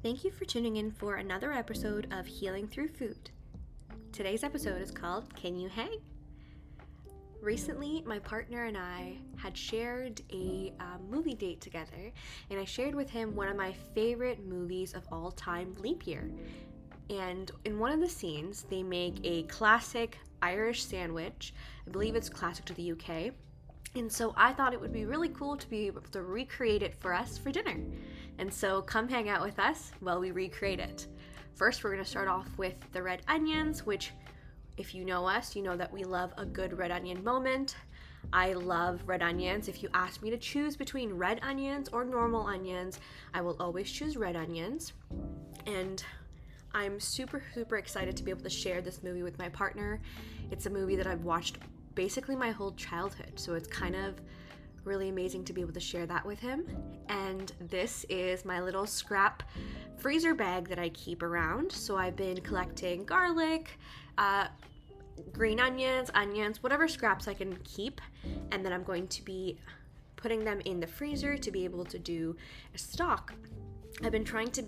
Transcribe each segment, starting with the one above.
Thank you for tuning in for another episode of Healing Through Food. Today's episode is called Can You Hang? Recently, my partner and I had shared a movie date together, and I shared with him one of my favorite movies of all time, Leap Year. And in one of the scenes, they make a classic Irish sandwich. I believe it's classic to the UK. And so I thought it would be really cool to be able to recreate it for us for dinner. And so come hang out with us while we recreate it. First, we're going to start off with the red onions, which if you know us, you know that we love a good red onion moment. I love red onions. If you ask me to choose between red onions or normal onions, I will always choose red onions. And I'm super excited to be able to share this movie with my partner. It's a movie that I've watched basically my whole childhood, so it's kind of really amazing to be able to share that with him. And this is my little scrap freezer bag that I keep around. So I've been collecting garlic, green onions, whatever scraps I can keep, and then I'm going to be putting them in the freezer to be able to do a stock. I've been trying to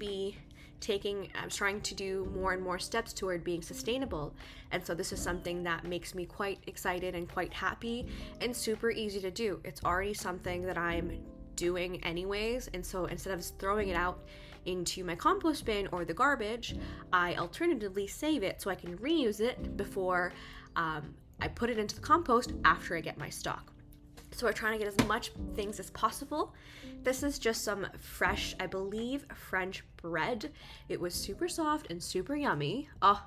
do more and more steps toward being sustainable, and so this is something that makes me quite excited and quite happy and super easy to do. It's already something that I'm doing anyways, and so instead of throwing it out into my compost bin or the garbage, I alternatively save it so I can reuse it before I put it into the compost after I get my stock. So we're trying to get as much things as possible. This is just some fresh, I believe, French bread. It was super soft and super yummy. Oh,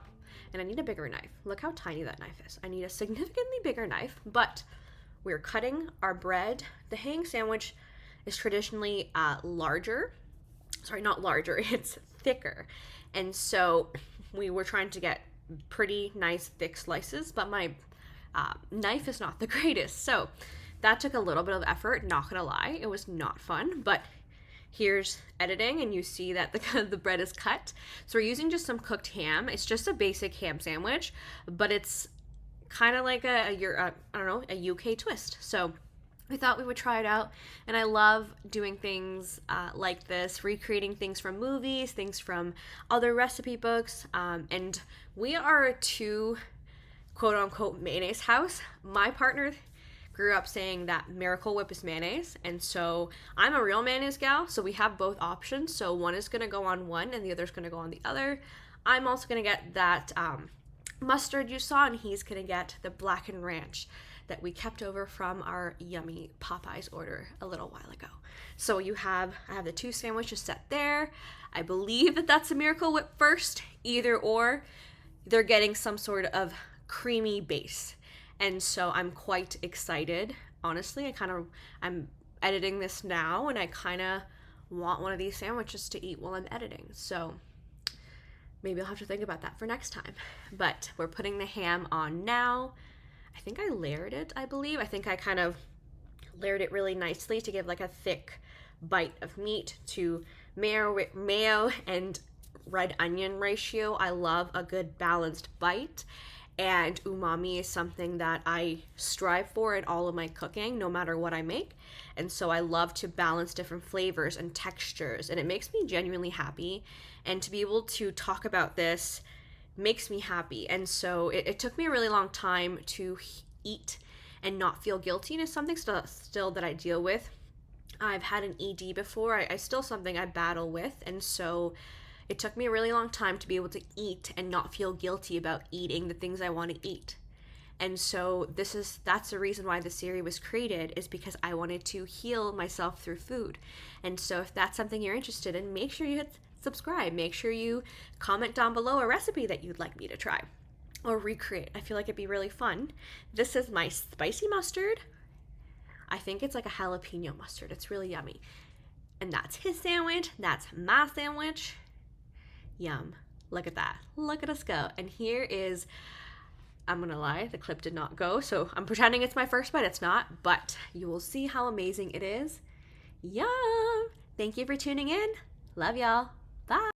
and I need a bigger knife. Look how tiny that knife is. I need a significantly bigger knife, but we're cutting our bread. The hang sandwich is traditionally larger. Sorry, not larger, it's thicker. And so we were trying to get pretty nice thick slices, but my knife is not the greatest. So that took a little bit of effort, not gonna lie. It was not fun, but here's editing and you see that the bread is cut. So we're using just some cooked ham. It's just a basic ham sandwich, but it's kind of like a UK twist. So we thought we would try it out, and I love doing things like this, recreating things from movies, things from other recipe books, and we are a two quote-unquote mayonnaise house. My partner grew up saying that Miracle Whip is mayonnaise, and so I'm a real mayonnaise gal, so we have both options. So one is going to go on one and the other is going to go on the other. I'm also going to get that mustard you saw, and he's going to get the blackened ranch that we kept over from our yummy Popeyes order a little while ago. So I have the two sandwiches set there. I believe that that's a Miracle Whip first, either or. They're getting some sort of creamy base. And so I'm quite excited. Honestly, I'm editing this now, and I kind of want one of these sandwiches to eat while I'm editing. So maybe I'll have to think about that for next time. But we're putting the ham on now. I think I layered it, I believe. I think I kind of layered it really nicely to give like a thick bite of meat to mayo and red onion ratio. I love a good balanced bite. And umami is something that I strive for in all of my cooking, no matter what I make. And so I love to balance different flavors and textures, and it makes me genuinely happy. And to be able to talk about this makes me happy. And so it took me a really long time to eat and not feel guilty, and it's something still that I deal with. I've had an ED before. I still something I battle with, and so it took me a really long time to be able to eat and not feel guilty about eating the things I want to eat. And so that's the reason why the series was created, is because I wanted to heal myself through food. And so if that's something you're interested in, make sure you hit subscribe. Make sure you comment down below a recipe that you'd like me to try or recreate. I feel like it'd be really fun. This is my spicy mustard. I think it's like a jalapeno mustard. It's really yummy. And that's his sandwich. That's my sandwich. Yum. Look at that. Look at us go. And here is, I'm gonna lie, the clip did not go, so I'm pretending it's my first bite. It's not, but you will see how amazing it is. Yum. Thank you for tuning in. Love y'all. Bye.